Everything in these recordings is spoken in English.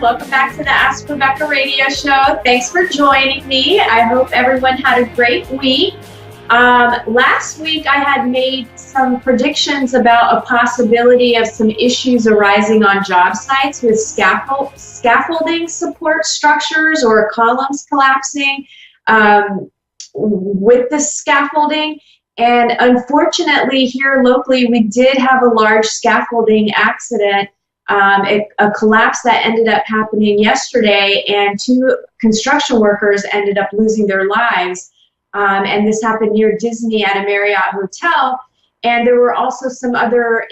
Welcome back to the Ask Rebecca radio show. Thanks for joining me. I hope everyone had a great week. Last week I had made some predictions about a possibility of some issues arising on job sites with scaffolding support structures or columns collapsing with the scaffolding. And unfortunately, here locally, we did have a large scaffolding accident, a collapse that ended up happening yesterday, and 2 construction workers ended up losing their lives. And this happened near Disney at a Marriott hotel. And there were also some other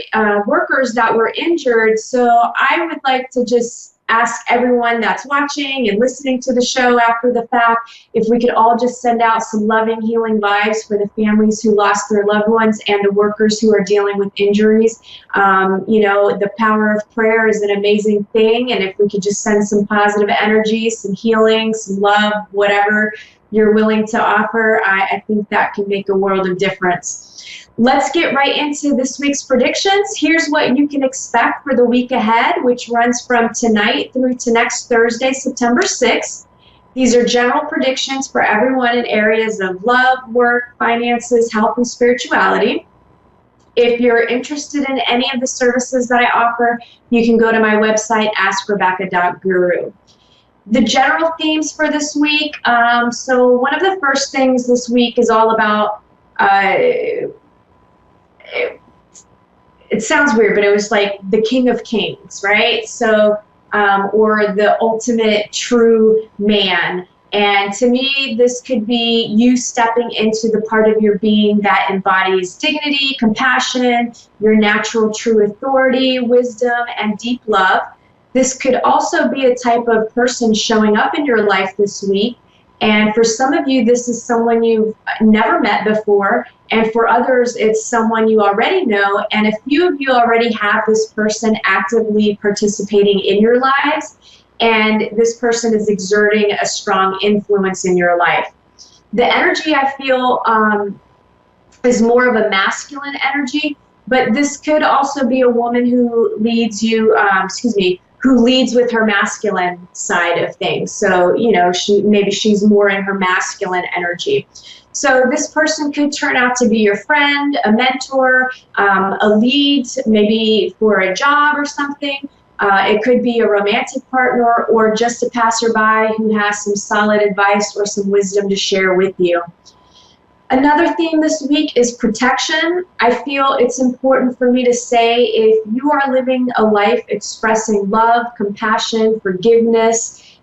workers that were injured. So I would like to just ask everyone that's watching and listening to the show after the fact, if we could all just send out some loving, healing vibes for the families who lost their loved ones and the workers who are dealing with injuries. The power of prayer is an amazing thing. And if we could just send some positive energy, some healing, some love, whatever you're willing to offer, I think that can make a world of difference. Let's get right into this week's predictions. Here's what you can expect for the week ahead, which runs from tonight through to next Thursday, September 6th. These are general predictions for everyone in areas of love, work, finances, health, and spirituality. If you're interested in any of the services that I offer, you can go to my website, AskRebecca.guru. The general themes for this week. So one of the first things this week is all about, it sounds weird, but it was like the King of Kings, right? So, or the ultimate true man. And to me, this could be you stepping into the part of your being that embodies dignity, compassion, your natural true authority, wisdom, and deep love. This could also be a type of person showing up in your life this week. And for some of you, this is someone you've never met before. And for others, it's someone you already know. And a few of you already have this person actively participating in your lives. And this person is exerting a strong influence in your life. The energy I feel is more of a masculine energy. But this could also be a woman who leads you, who leads with her masculine side of things. So, she's more in her masculine energy. So this person could turn out to be your friend, a mentor, a lead, maybe for a job or something. It could be a romantic partner or just a passerby who has some solid advice or some wisdom to share with you. Another theme this week is protection. I feel it's important for me to say, if you are living a life expressing love, compassion, forgiveness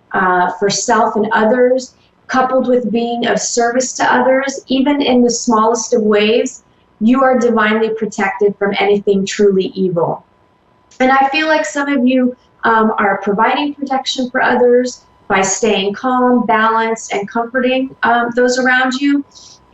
for self and others, coupled with being of service to others, even in the smallest of ways, you are divinely protected from anything truly evil. And I feel like some of you are providing protection for others by staying calm, balanced, and comforting those around you.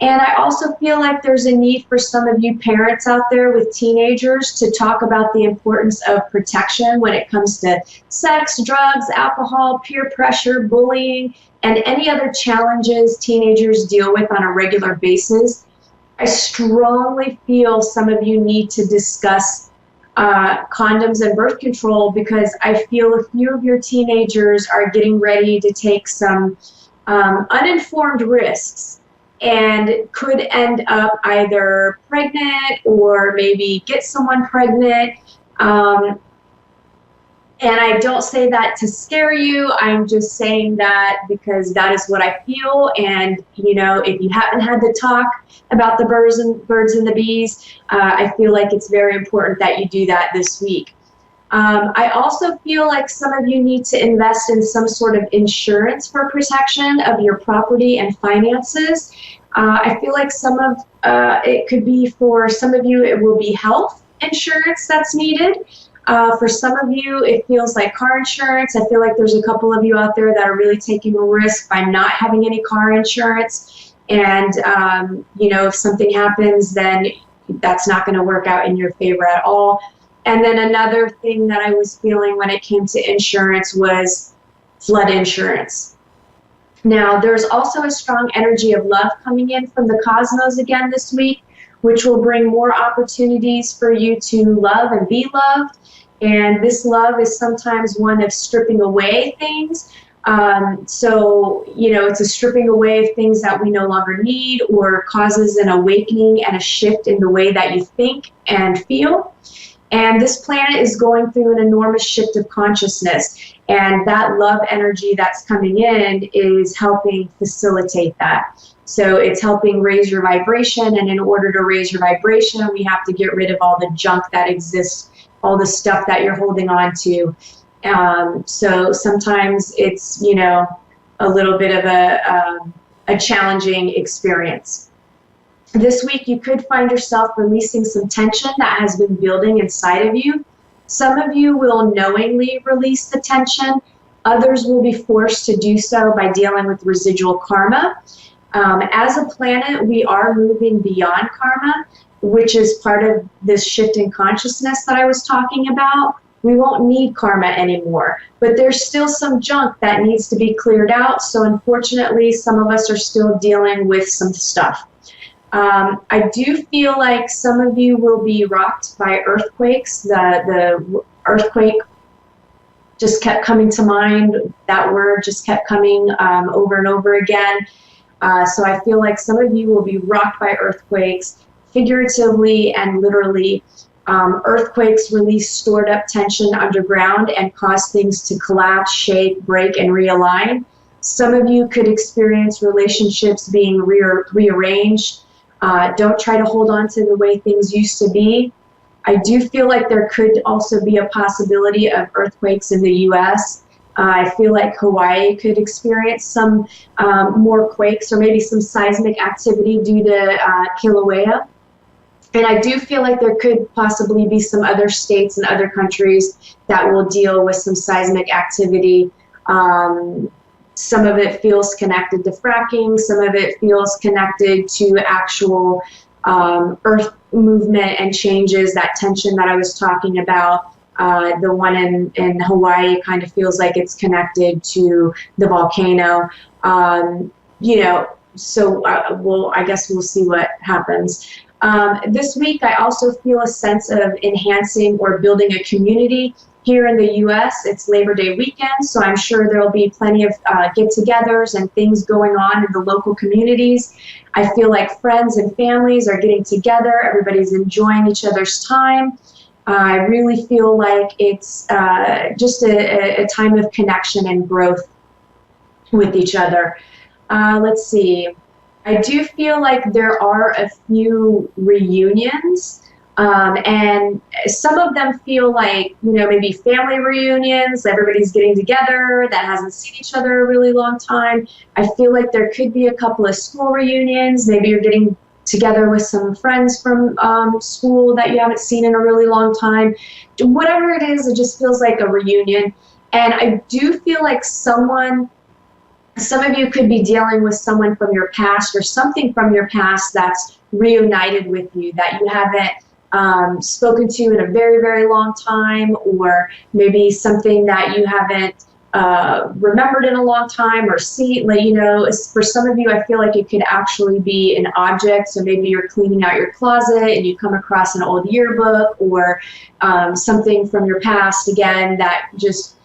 And I also feel like there's a need for some of you parents out there with teenagers to talk about the importance of protection when it comes to sex, drugs, alcohol, peer pressure, bullying, and any other challenges teenagers deal with on a regular basis. I strongly feel some of you need to discuss condoms and birth control, because I feel a few of your teenagers are getting ready to take some uninformed risks and could end up either pregnant or maybe get someone pregnant. And I don't say that to scare you. I'm just saying that because that is what I feel. And, if you haven't had the talk about the birds and the bees, I feel like it's very important that you do that this week. I also feel like some of you need to invest in some sort of insurance for protection of your property and finances. I feel like it could be, for some of you, it will be health insurance that's needed. For some of you, it feels like car insurance. I feel like there's a couple of you out there that are really taking a risk by not having any car insurance. And, if something happens, then that's not going to work out in your favor at all. And then another thing that I was feeling when it came to insurance was flood insurance. Now, there's also a strong energy of love coming in from the cosmos again this week, which will bring more opportunities for you to love and be loved. And this love is sometimes one of stripping away things. So, it's a stripping away of things that we no longer need, or causes an awakening and a shift in the way that you think and feel. And this planet is going through an enormous shift of consciousness. And that love energy that's coming in is helping facilitate that. So it's helping raise your vibration. And in order to raise your vibration, we have to get rid of all the junk that exists, all the stuff that you're holding on to. So sometimes it's, a little bit of a challenging experience. This week, you could find yourself releasing some tension that has been building inside of you. Some of you will knowingly release the tension. Others will be forced to do so by dealing with residual karma. As a planet, we are moving beyond karma, which is part of this shift in consciousness that I was talking about. We won't need karma anymore, but there's still some junk that needs to be cleared out. So unfortunately, some of us are still dealing with some stuff. I do feel like some of you will be rocked by earthquakes. The earthquake just kept coming to mind. That word just kept coming over and over again. So I feel like some of you will be rocked by earthquakes, figuratively and literally. Earthquakes release stored up tension underground and cause things to collapse, shake, break, and realign. Some of you could experience relationships being rearranged. Don't try to hold on to the way things used to be. I do feel like there could also be a possibility of earthquakes in the U.S. I feel like Hawaii could experience some more quakes, or maybe some seismic activity due to Kilauea. And I do feel like there could possibly be some other states and other countries that will deal with some seismic activity. Some of it feels connected to fracking. Some of it feels connected to actual earth movement and changes, that tension that I was talking about. The one in Hawaii kind of feels like it's connected to the volcano. So I guess we'll see what happens. This week, I also feel a sense of enhancing or building a community. Here in the U.S., it's Labor Day weekend, so I'm sure there'll be plenty of get-togethers and things going on in the local communities. I feel like friends and families are getting together. Everybody's enjoying each other's time. I really feel like it's just a time of connection and growth with each other. Let's see. I do feel like there are a few reunions, and some of them feel like, maybe family reunions. Everybody's getting together that hasn't seen each other a really long time. I feel like there could be a couple of school reunions. Maybe you're getting together with some friends from school that you haven't seen in a really long time. Whatever it is, it just feels like a reunion. And I do feel like some of you could be dealing with someone from your past, or something from your past that's reunited with you that you haven't spoken to in a very, very long time, or maybe something that you haven't remembered in a long time or seen. For some of you, I feel like it could actually be an object. So maybe you're cleaning out your closet and you come across an old yearbook, or something from your past again that just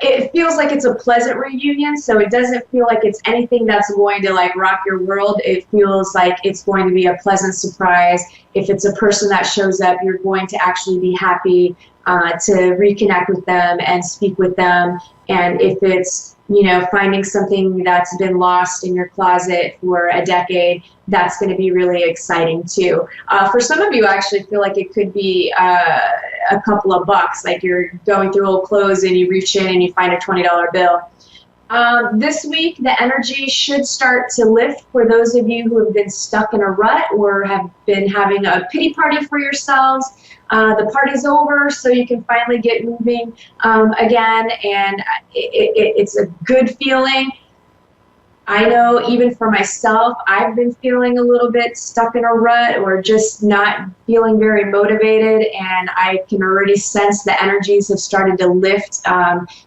it feels like it's a pleasant reunion, so it doesn't feel like it's anything that's going to rock your world. It feels like it's going to be a pleasant surprise. If it's a person that shows up, you're going to actually be happy to reconnect with them and speak with them. And if it's, finding something that's been lost in your closet for a decade, that's going to be really exciting too. For some of you, I actually feel like it could be a couple of bucks, like you're going through old clothes and you reach in and you find a $20 bill. This week, the energy should start to lift for those of you who have been stuck in a rut or have been having a pity party for yourselves. The party's over, so you can finally get moving again, and it's a good feeling. I know even for myself, I've been feeling a little bit stuck in a rut or just not feeling very motivated, and I can already sense the energies have started to lift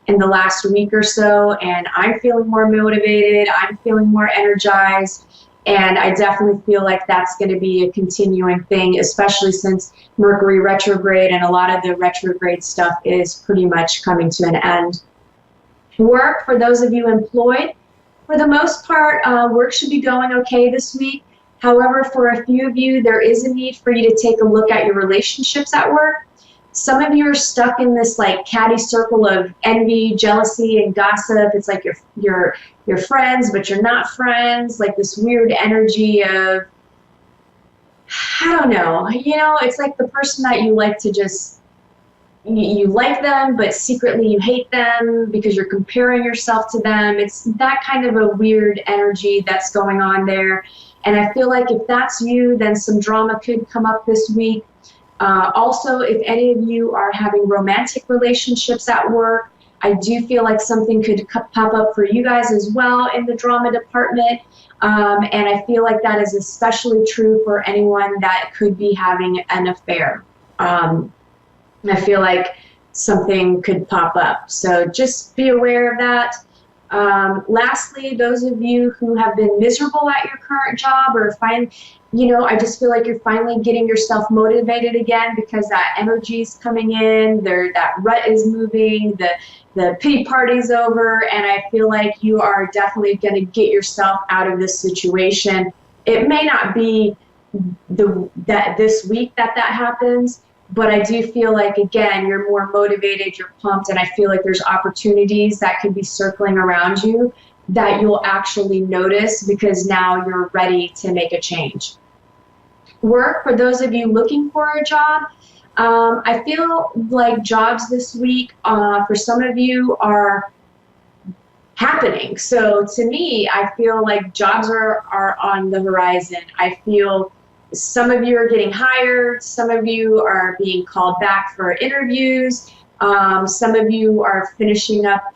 in the last week or so, and I'm feeling more motivated, I'm feeling more energized, And I definitely feel like that's going to be a continuing thing, especially since Mercury retrograde and a lot of the retrograde stuff is pretty much coming to an end. Work, for those of you employed, for the most part, work should be going okay this week. However, for a few of you, there is a need for you to take a look at your relationships at work. Some of you are stuck in this like catty circle of envy, jealousy, and gossip. It's like you're friends, but you're not friends. Like this weird energy of, I don't know, it's like the person that you like to just, you like them, but secretly you hate them because you're comparing yourself to them. It's that kind of a weird energy that's going on there. And I feel like if that's you, then some drama could come up this week. Also, if any of you are having romantic relationships at work, I do feel like something could pop up for you guys as well in the drama department. And I feel like that is especially true for anyone that could be having an affair. I feel like something could pop up. So just be aware of that. Lastly, those of you who have been miserable at your current job or I just feel like you're finally getting yourself motivated again because that energy is coming in, that rut is moving, the pity party's over, and I feel like you are definitely going to get yourself out of this situation. It may not be this week that happens, but I do feel like, again, you're more motivated, you're pumped, and I feel like there's opportunities that could be circling around you that you'll actually notice because now you're ready to make a change. Work, for those of you looking for a job, I feel like jobs this week for some of you are happening. So to me, I feel like jobs are on the horizon. I feel some of you are getting hired, some of you are being called back for interviews, some of you are finishing up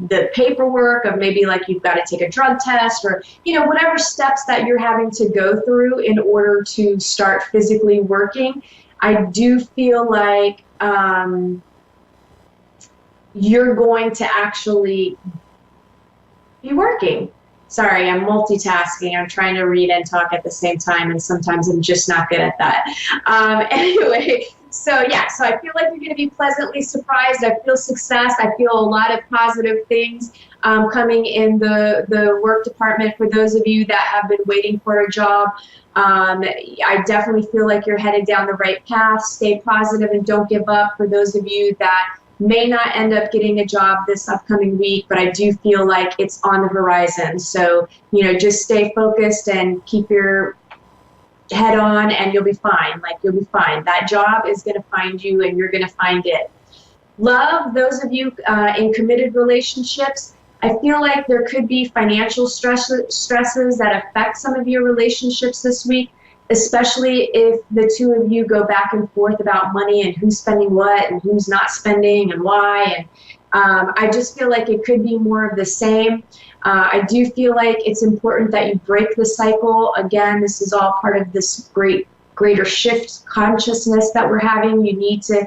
the paperwork of maybe like you've got to take a drug test or whatever steps that you're having to go through in order to start physically working. I do feel like you're going to actually be working. Sorry, I'm multitasking. I'm trying to read and talk at the same time, and sometimes I'm just not good at that. Anyway, so I feel like you're going to be pleasantly surprised. I feel success. I feel a lot of positive things coming in the work department for those of you that have been waiting for a job. I definitely feel like you're headed down the right path. Stay positive and don't give up. For those of you that may not end up getting a job this upcoming week, but I do feel like it's on the horizon. So, just stay focused and keep your head on and you'll be fine. You'll be fine. That job is going to find you and you're going to find it. Love, those of you in committed relationships, I feel like there could be financial stresses that affect some of your relationships this week, especially if the two of you go back and forth about money and who's spending what and who's not spending and why. And I just feel like it could be more of the same. I do feel like it's important that you break the cycle. Again, this is all part of this greater shift consciousness that we're having. You need to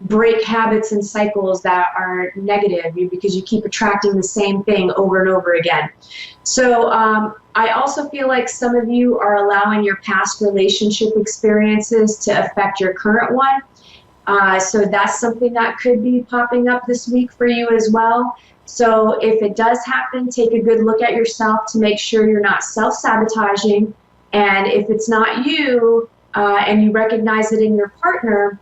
break habits and cycles that are negative because you keep attracting the same thing over and over again. So I also feel like some of you are allowing your past relationship experiences to affect your current one. So that's something that could be popping up this week for you as well. So if it does happen, take a good look at yourself to make sure you're not self-sabotaging. And if it's not you and you recognize it in your partner,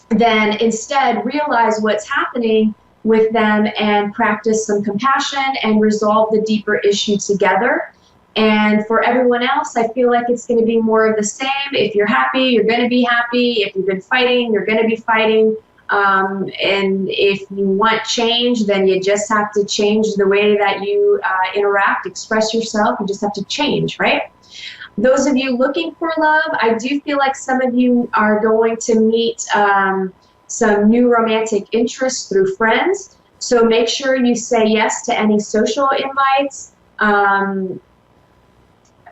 then instead realize what's happening with them and practice some compassion and resolve the deeper issue together. And for everyone else, I feel like it's going to be more of the same. If you're happy, you're going to be happy. If you've been fighting, you're going to be fighting. And if you want change, then you just have to change the way that you interact, express yourself. You just have to change, right? Those of you looking for love, I do feel like some of you are going to meet some new romantic interests through friends. So make sure you say yes to any social invites.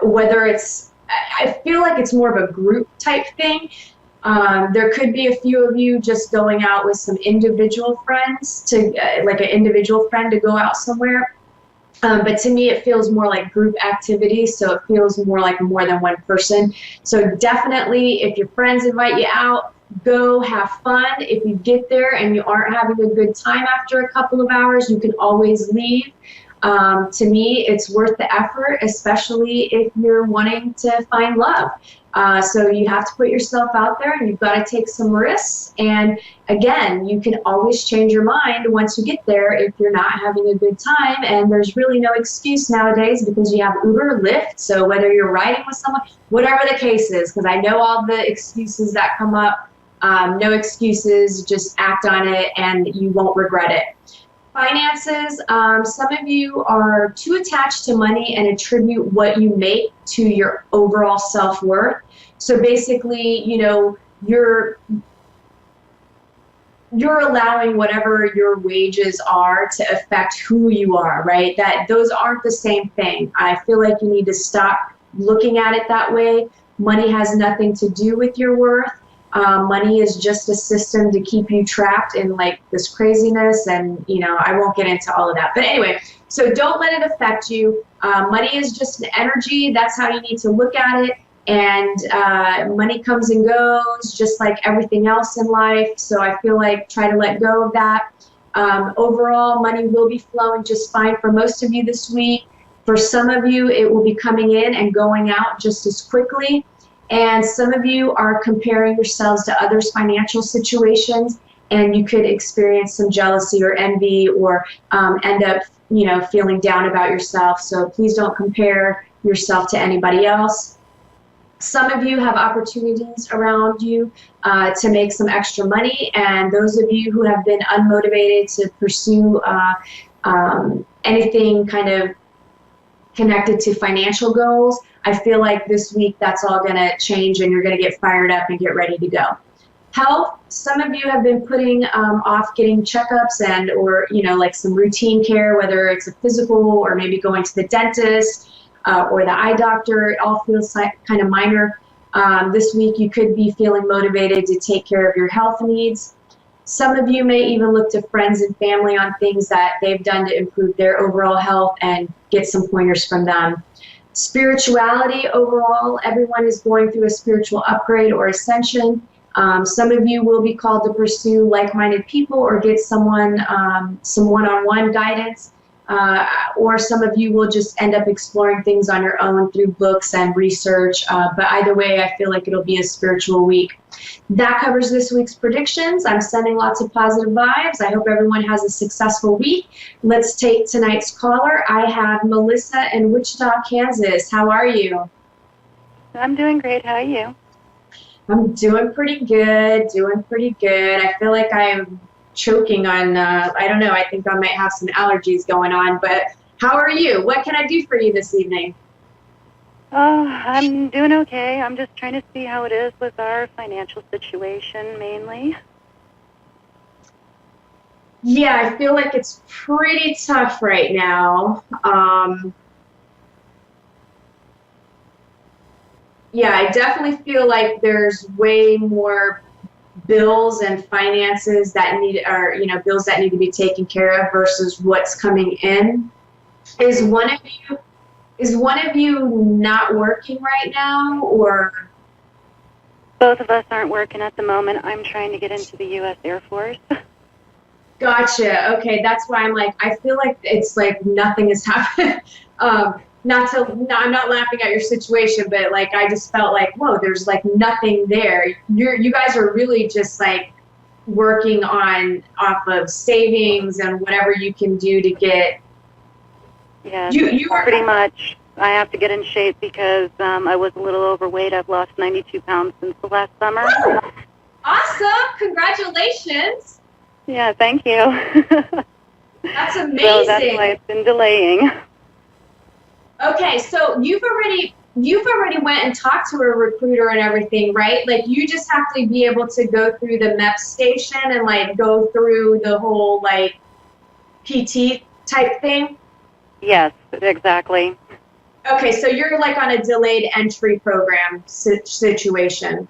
Whether it's, I feel like it's more of a group type thing. There could be a few of you just going out with some individual friends like an individual friend to go out somewhere. But to me, it feels more like group activity, so it feels more like more than one person. So definitely, if your friends invite you out, go have fun. If you get there and you aren't having a good time after a couple of hours, you can always leave. To me, it's worth the effort, especially if you're wanting to find love. So you have to put yourself out there and you've got to take some risks. And again, you can always change your mind once you get there if you're not having a good time. And there's really no excuse nowadays because you have Uber, Lyft. So whether you're riding with someone, whatever the case is, because I know all the excuses that come up, no excuses, just act on it and you won't regret it. Finances, some of you are too attached to money and attribute what you make to your overall self-worth. So basically, you're allowing whatever your wages are to affect who you are, right? That those aren't the same thing. I feel like you need to stop looking at it that way. Money has nothing to do with your worth. Money is just a system to keep you trapped in like this craziness, and I won't get into all of that. But anyway, so don't let it affect you. Money is just an energy. That's how you need to look at it. And money comes and goes, just like everything else in life. So I feel like try to let go of that. Overall, money will be flowing just fine for most of you this week. For some of you, it will be coming in and going out just as quickly. And some of you are comparing yourselves to others' financial situations, and you could experience some jealousy or envy or end up, feeling down about yourself. So please don't compare yourself to anybody else. Some of you have opportunities around you to make some extra money, and those of you who have been unmotivated to pursue anything kind of connected to financial goals, I feel like this week that's all going to change and you're going to get fired up and get ready to go. Health, some of you have been putting off getting checkups or like some routine care, whether it's a physical or maybe going to the dentist or the eye doctor. It all feels like kind of minor. This week you could be feeling motivated to take care of your health needs. Some of you may even look to friends and family on things that they've done to improve their overall health and get some pointers from them. Spirituality overall, everyone is going through a spiritual upgrade or ascension. Some of you will be called to pursue like-minded people or get someone some one-on-one guidance. Or some of you will just end up exploring things on your own through books and research. But either way, I feel like it'll be a spiritual week. That covers this week's predictions. I'm sending lots of positive vibes. I hope everyone has a successful week. Let's take tonight's caller. I have Melissa in Wichita, Kansas. How are you? I'm doing great. How are you? I'm doing pretty good, I feel like I'm choking on, I don't know, I think I might have some allergies going on, but how are you? What can I do for you this evening? I'm doing okay. I'm just trying to see how it is with our financial situation mainly. Yeah, I feel like it's pretty tough right now. Yeah, I definitely feel like there's way more bills and finances that bills that need to be taken care of versus what's coming in. Is one of you not working right now, or? Both of us aren't working at the moment. I'm trying to get into the U.S. Air Force. Gotcha. Okay, that's why I'm like, I feel like it's like nothing is happening. I'm not laughing at your situation, but like I just felt like, whoa, there's like nothing there. You guys are really just like working off of savings and whatever you can do to get. Yeah, you are pretty much. I have to get in shape because I was a little overweight. I've lost 92 pounds since the last summer. Awesome! Congratulations. Yeah, thank you. That's amazing. So that's why it's been delaying. Okay, so you've already went and talked to a recruiter and everything, right? Like you just have to be able to go through the MEP station and like go through the whole like PT type thing? Yes, exactly. Okay, so you're like on a delayed entry program situation.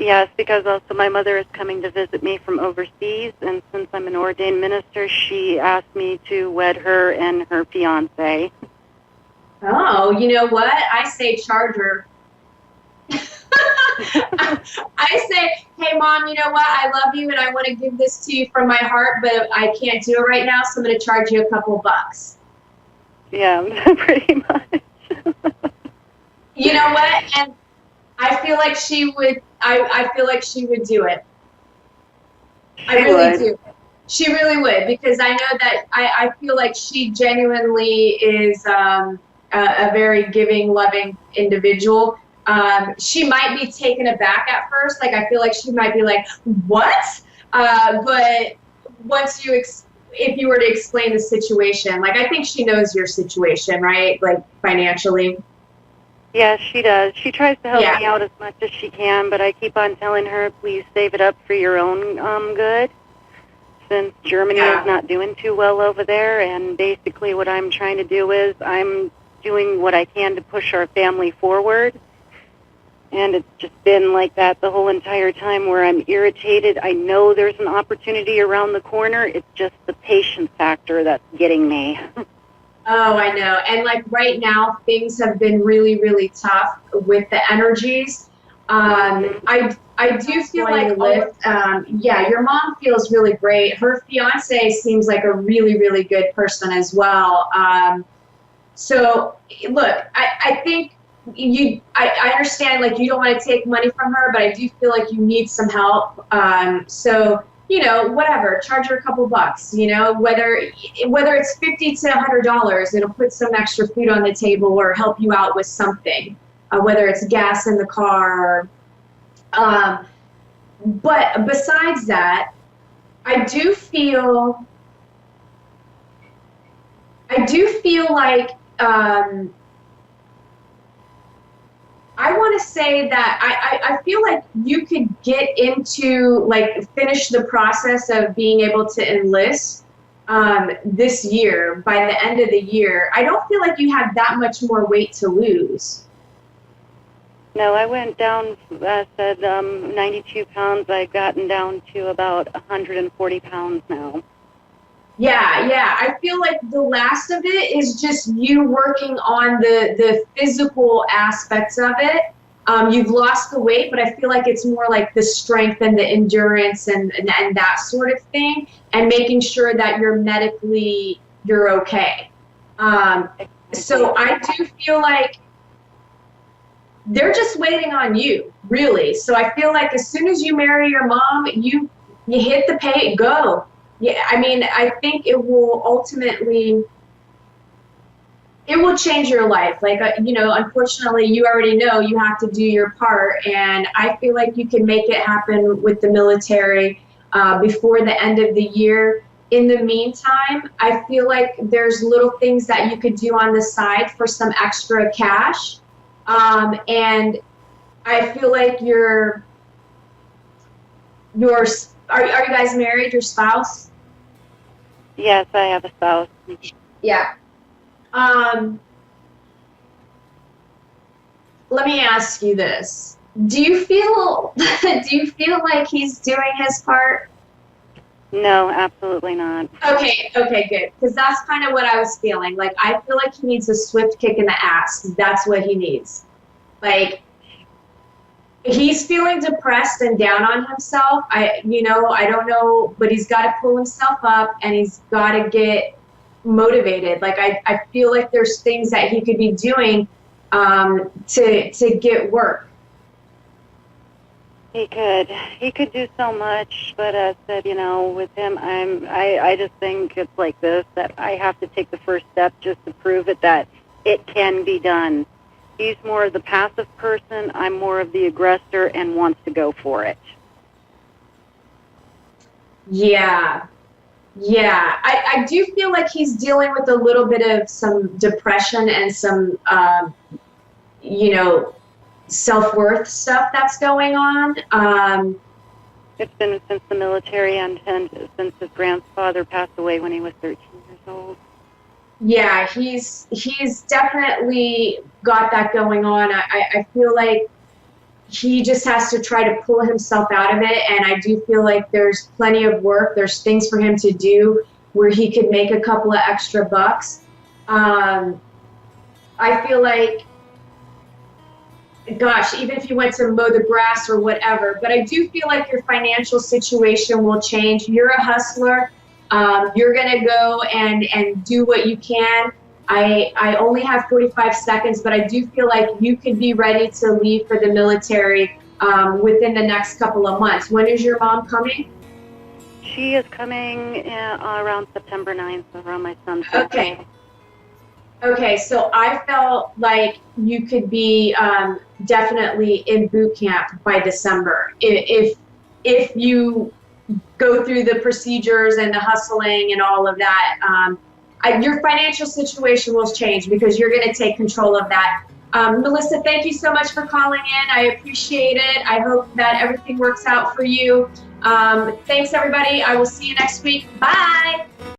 Yes, because also my mother is coming to visit me from overseas, and since I'm an ordained minister, she asked me to wed her and her fiancé. Oh, you know what? I say charge her. I say, hey, Mom, you know what? I love you and I want to give this to you from my heart, but I can't do it right now, so I'm going to charge you a couple bucks. Yeah, pretty much. You know what? And I feel like she would. I feel like she would do it. I really do. She really would, because I know that I feel like she genuinely is a very giving, loving individual. She might be taken aback at first. Like, I feel like she might be like, what? But once if you were to explain the situation, like, I think she knows your situation, right? Like, financially. Yes, she does. She tries to help me out as much as she can, but I keep on telling her, please save it up for your own good, since Germany is not doing too well over there. And basically what I'm trying to do is I'm doing what I can to push our family forward. And it's just been like that the whole entire time, where I'm irritated. I know there's an opportunity around the corner. It's just the patience factor that's getting me. Oh, I know. And like right now, things have been really, really tough with the energies. I do feel like your mom feels really great. Her fiance seems like a really, really good person as well. So look, I think I understand, like, you don't want to take money from her, but I do feel like you need some help. So, you know, whatever, charge her a couple bucks, you know, whether it's $50 to $100, it'll put some extra food on the table or help you out with something, whether it's gas in the car. But besides that, I do feel like, I want to say that I feel like you could get into, like, finish the process of being able to enlist this year, by the end of the year. I don't feel like you have that much more weight to lose. No, I went down, I said 92 pounds. I've gotten down to about 140 pounds now. Yeah. I feel like the last of it is just you working on the physical aspects of it. You've lost the weight, but I feel like it's more like the strength and the endurance and that sort of thing, and making sure that you're okay. So I do feel like they're just waiting on you, really. So I feel like as soon as you marry your mom, you hit the pay, go. Yeah, I mean, I think it will ultimately, it will change your life. Like, you know, unfortunately, you already know you have to do your part, and I feel like you can make it happen with the military before the end of the year. In the meantime, I feel like there's little things that you could do on the side for some extra cash, and I feel like are you guys married, your spouse? Yes, I have a spouse. Yeah. Let me ask you this. Do you feel like he's doing his part? No, absolutely not. Okay, good. Because that's kind of what I was feeling. Like, I feel like he needs a swift kick in the ass. That's what he needs. Like, he's feeling depressed and down on himself. I don't know, but he's got to pull himself up and he's got to get motivated. Like, I feel like there's things that he could be doing to get work. He could do so much, but as I said, you know, with him, I just think it's like this, that I have to take the first step just to prove it, that it can be done. He's more of the passive person. I'm more of the aggressor and wants to go for it. Yeah. I do feel like he's dealing with a little bit of some depression and some, self-worth stuff that's going on. It's been since the military and since his grandfather passed away when he was 13 years old. Yeah, he's definitely got that going on. I feel like he just has to try to pull himself out of it. And I do feel like there's plenty of work. There's things for him to do where he could make a couple of extra bucks. I feel like, gosh, even if you went to mow the grass or whatever, but I do feel like your financial situation will change. You're a hustler. You're going to go and do what you can. I only have 45 seconds, but I do feel like you could be ready to leave for the military within the next couple of months. When is your mom coming? She is coming around September 9th, around my son's birthday. Okay. Okay, so I felt like you could be definitely in boot camp by December if you go through the procedures and the hustling and all of that. Your financial situation will change because you're going to take control of that. Melissa, thank you so much for calling in. I appreciate it. I hope that everything works out for you. Thanks, everybody. I will see you next week. Bye.